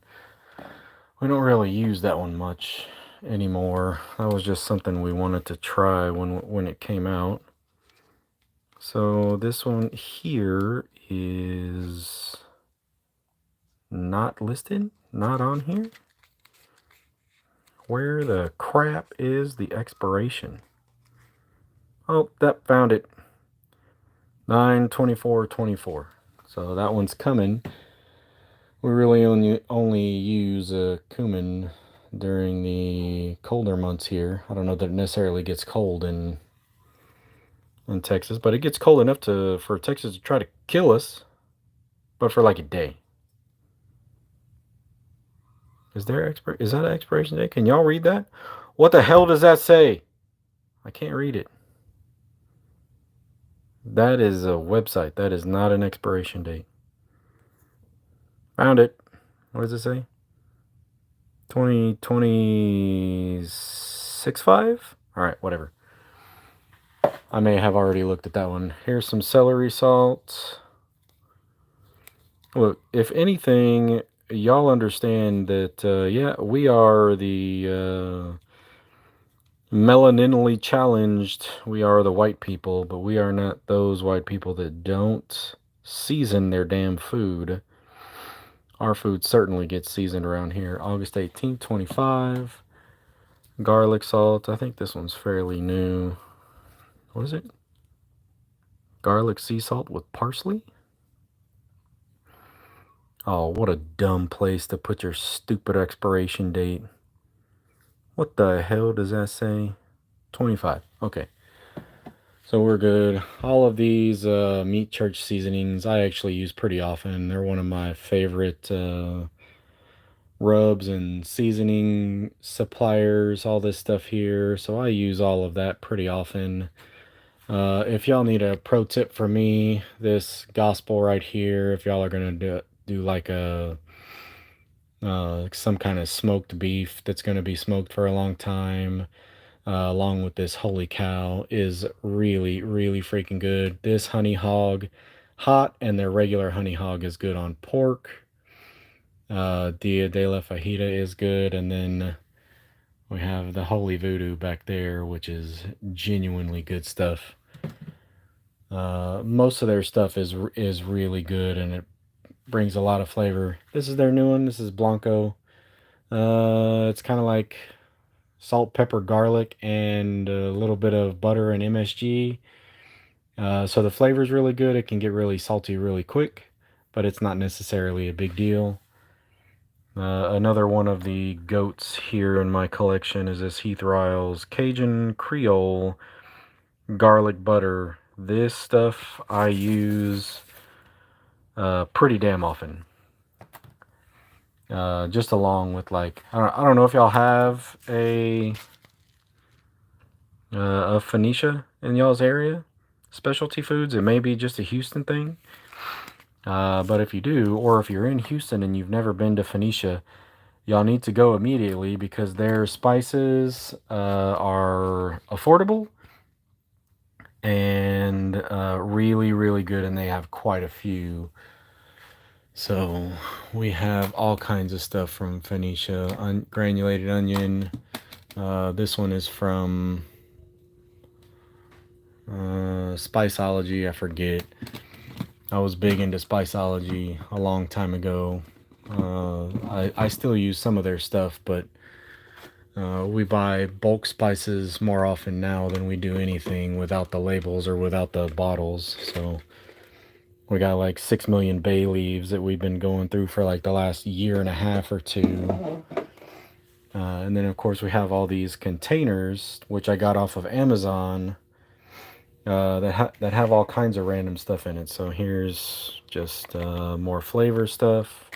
We don't really use that one much anymore. That was just something we wanted to try when it came out. So this one here is not listed, not on here. Where the crap is the expiration? Oh, that found it. 9/24/24. So that one's coming. We really only use cumin during the colder months here. I don't know that it necessarily gets cold in Texas, but it gets cold enough for Texas to try to kill us, but for like a day. Is that an expiration date? Can y'all read that? What the hell does that say? I can't read it. That is a website. That is not an expiration date. Found it. What does it say? 2026.5? All right, whatever. I may have already looked at that one. Here's some celery salt. Look, if anything, y'all understand that, yeah, we are the melaninally challenged. We are the white people, but we are not those white people that don't season their damn food. Our food certainly gets seasoned around here. August 18th, 25. Garlic salt. I think this one's fairly new. What is it? Garlic sea salt with parsley? Oh, what a dumb place to put your stupid expiration date. What the hell does that say? 25. Okay. So we're good. All of these meat church seasonings I actually use pretty often. They're one of my favorite rubs and seasoning suppliers, all this stuff here. So I use all of that pretty often. If y'all need a pro tip for me, this gospel right here, if y'all are gonna do like a some kind of smoked beef that's gonna be smoked for a long time, along with this holy cow, is really, really freaking good. This honey hog, hot, and their regular honey hog is good on pork. Dia de la Fajita is good, and then we have the Holy Voodoo back there, which is genuinely good stuff. Most of their stuff is really good, and it brings a lot of flavor. This is their new one. This is Blanco. It's kind of like salt, pepper, garlic, and a little bit of butter and MSG. So the flavor is really good. It can get really salty really quick, but it's not necessarily a big deal. Another one of the goats here in my collection is this Heath Riles Cajun Creole garlic butter. This stuff I use pretty damn often. Just along with like, I don't know if y'all have a Phoenicia in y'all's area. Specialty foods. It may be just a Houston thing. But if you do, or if you're in Houston and you've never been to Phoenicia, y'all need to go immediately because their spices are affordable and really, really good, and they have quite a few. So we have all kinds of stuff from Phoenicia. Granulated onion. This one is from Spiceology. I forget. I was big into Spiceology a long time ago. I still use some of their stuff, but we buy bulk spices more often now than we do anything without the labels or without the bottles. So we got like 6 million bay leaves that we've been going through for like the last year and a half or two. And then, of course, we have all these containers, which I got off of Amazon, that have all kinds of random stuff in it. So here's just more flavor stuff.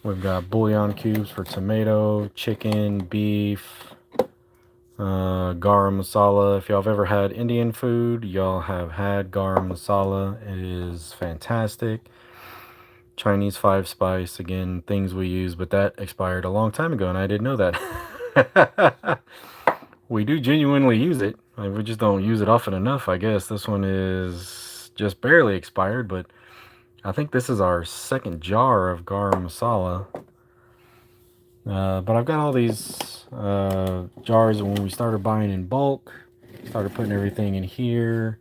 We've got bouillon cubes for tomato, chicken, beef, garam masala. If y'all have ever had Indian food, y'all have had garam masala. It is fantastic. Chinese 5-spice, again, things we use, but that expired a long time ago, and I didn't know that. We do genuinely use it. We just don't use it often enough, I guess. This one is just barely expired, but I think this is our second jar of garam masala. But I've got all these jars when we started buying in bulk. Started putting everything in here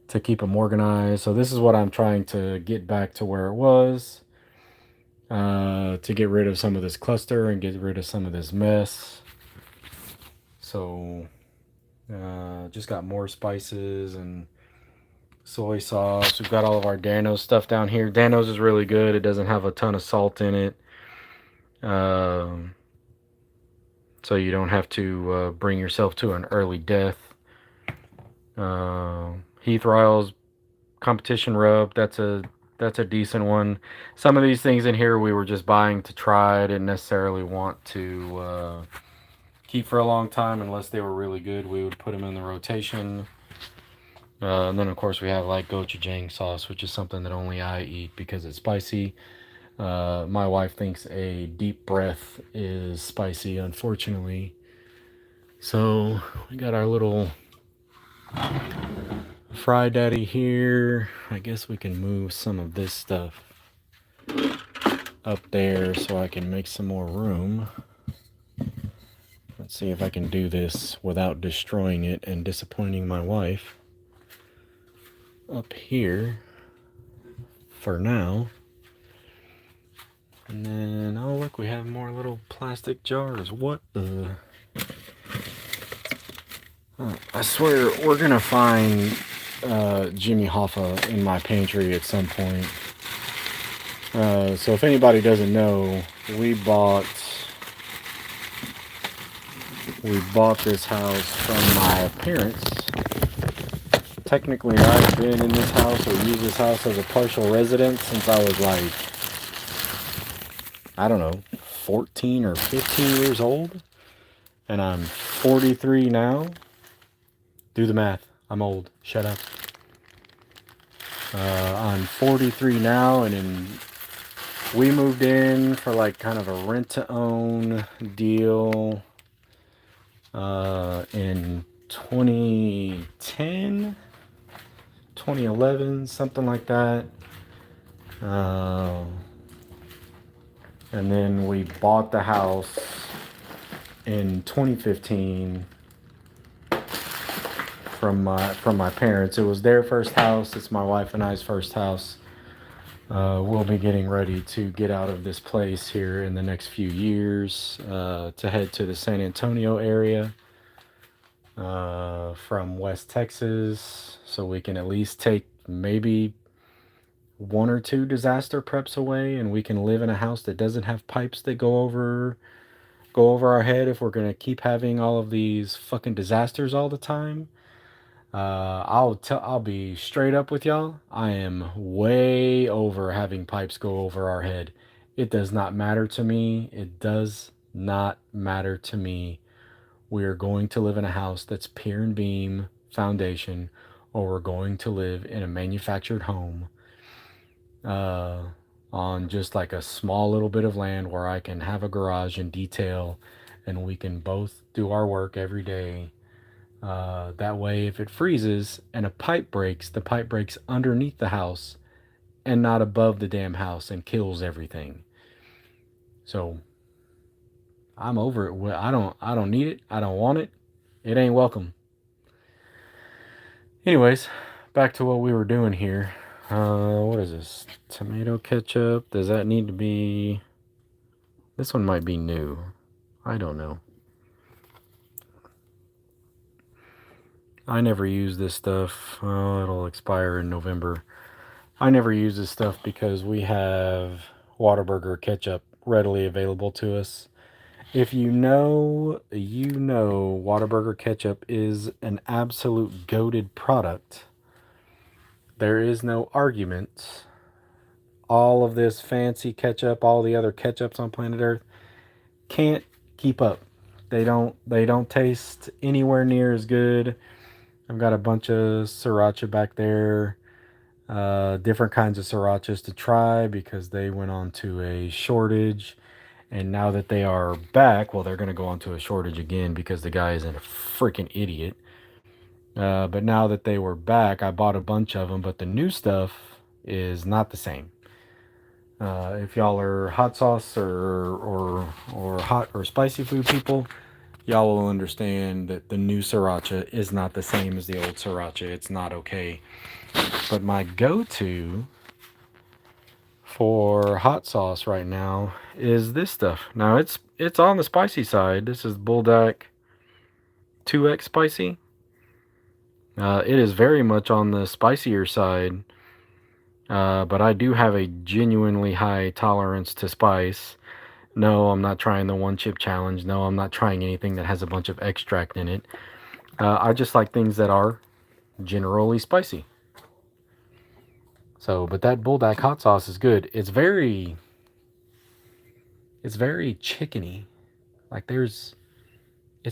to keep them organized. So this is what I'm trying to get back to where it was. To get rid of some of this cluster and get rid of some of this mess. So just got more spices and soy sauce. We've got all of our Dano's stuff down here. Dano's is really good. It doesn't have a ton of salt in it. So you don't have to bring yourself to an early death. Heath Riles competition rub. That's a decent one. Some of these things in here we were just buying to try. I didn't necessarily want to keep for a long time unless they were really good. We would put them in the rotation. And then of course we have like gochujang sauce, which is something that only I eat because it's spicy. My wife thinks a deep breath is spicy, unfortunately. So we got our little Fry Daddy here. I guess we can move some of this stuff up there so I can make some more room. Let's see if I can do this without destroying it and disappointing my wife. Up here for now. And then, oh look, we have more little plastic jars. What the? I swear we're gonna find Jimmy Hoffa in my pantry at some point. So if anybody doesn't know, we bought this house from my parents. Technically, I've been in this house or used this house as a partial residence since I was like, I don't know, 14 or 15 years old. And I'm 43 now. Do the math. I'm old. Shut up. I'm 43 now, and we moved in for like kind of a rent-to-own deal in 2010, 2011, something like that. And then we bought the house in 2015 from my parents. It was their first house. It's my wife and I's first house. We'll be getting ready to get out of this place here in the next few years to head to the San Antonio area from West Texas, so we can at least take maybe 1 or 2 disaster preps away, and we can live in a house that doesn't have pipes that go over our head if we're gonna keep having all of these fucking disasters all the time. I'll be straight up with y'all. I am way over having pipes go over our head. It does not matter to me. It does not matter to me. We are going to live in a house that's pier and beam foundation, or we're going to live in a manufactured home on just like a small little bit of land where I can have a garage and detail, and we can both do our work every day. That way, if it freezes and a pipe breaks, the pipe breaks underneath the house and not above the damn house and kills everything. So I'm over it. I don't need it. I don't want it. It ain't welcome. Anyways, back to what we were doing here. What is this? Tomato ketchup. Does that need to be... This one might be new. I don't know. I never use this stuff. Oh, it'll expire in November. I never use this stuff because we have Whataburger ketchup readily available to us. If you know, Whataburger ketchup is an absolute goated product. There is no argument. All of this fancy ketchup, all the other ketchups on planet Earth can't keep up. They don't taste anywhere near as good. I've got a bunch of sriracha back there. Different kinds of srirachas to try because they went on to a shortage, and now that they are back, well, they're going to go on to a shortage again because the guy isn't a freaking idiot. But now that they were back, I bought a bunch of them, but the new stuff is not the same. If y'all are hot sauce or hot or spicy food people, y'all will understand that the new sriracha is not the same as the old sriracha. It's not okay. But my go-to for hot sauce right now is this stuff. Now it's on the spicy side. This is Bulldog 2X spicy. It is very much on the spicier side. But I do have a genuinely high tolerance to spice. No, I'm not trying the one chip challenge. No, I'm not trying anything that has a bunch of extract in it. I just like things that are generally spicy. So, but that Bulldog hot sauce is good. It's very chickeny. Like it's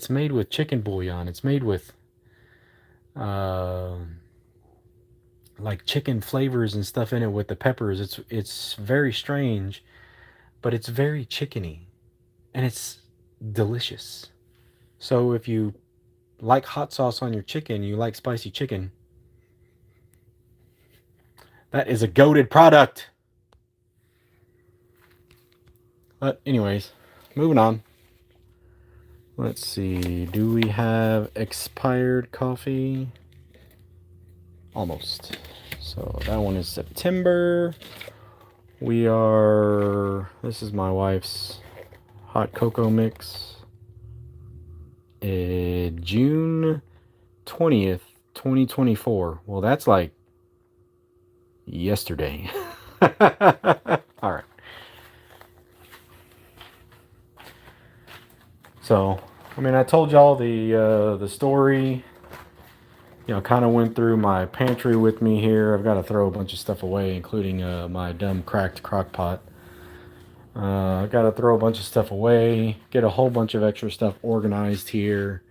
made with chicken bouillon. It's made with like chicken flavors and stuff in it with the peppers. It's very strange, but it's very chickeny, and it's delicious. So if you like hot sauce on your chicken, you like spicy chicken, that is a goated product. But anyways, moving on. Let's see. Do we have expired coffee? Almost. So that one is September. This is my wife's hot cocoa mix. June 20th, 2024. Well, that's like yesterday. All right. So, I mean, I told y'all the story. You know, kind of went through my pantry with me here. I've got to throw a bunch of stuff away, including my dumb cracked crock pot. I got to throw a bunch of stuff away, get a whole bunch of extra stuff organized here.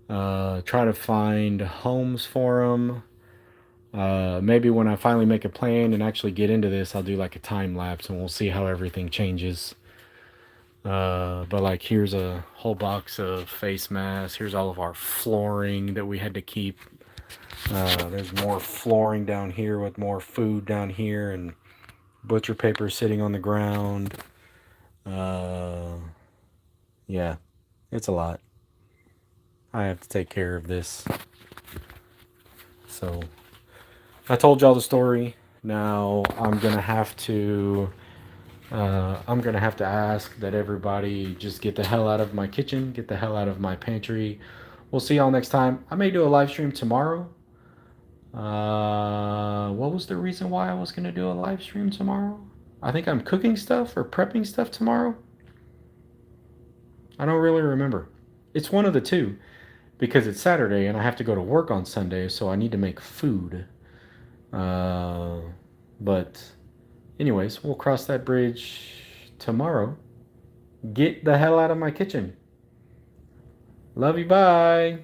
Try to find homes for them. Maybe when I finally make a plan and actually get into this, I'll do like a time lapse and we'll see how everything changes. But like here's a whole box of face masks. Here's all of our flooring that we had to keep. There's more flooring down here with more food down here and butcher paper sitting on the ground. Yeah, it's a lot. I have to take care of this. So I told y'all the story. Now I'm gonna have to ask that everybody just get the hell out of my kitchen, get the hell out of my pantry. We'll see y'all next time. I may do a live stream tomorrow. What was the reason why I was gonna do a live stream tomorrow? I think I'm cooking stuff or prepping stuff tomorrow. I don't really remember. It's one of the two because it's Saturday and I have to go to work on Sunday, so I need to make food. But anyways, we'll cross that bridge tomorrow. Get the hell out of my kitchen. Love you, bye.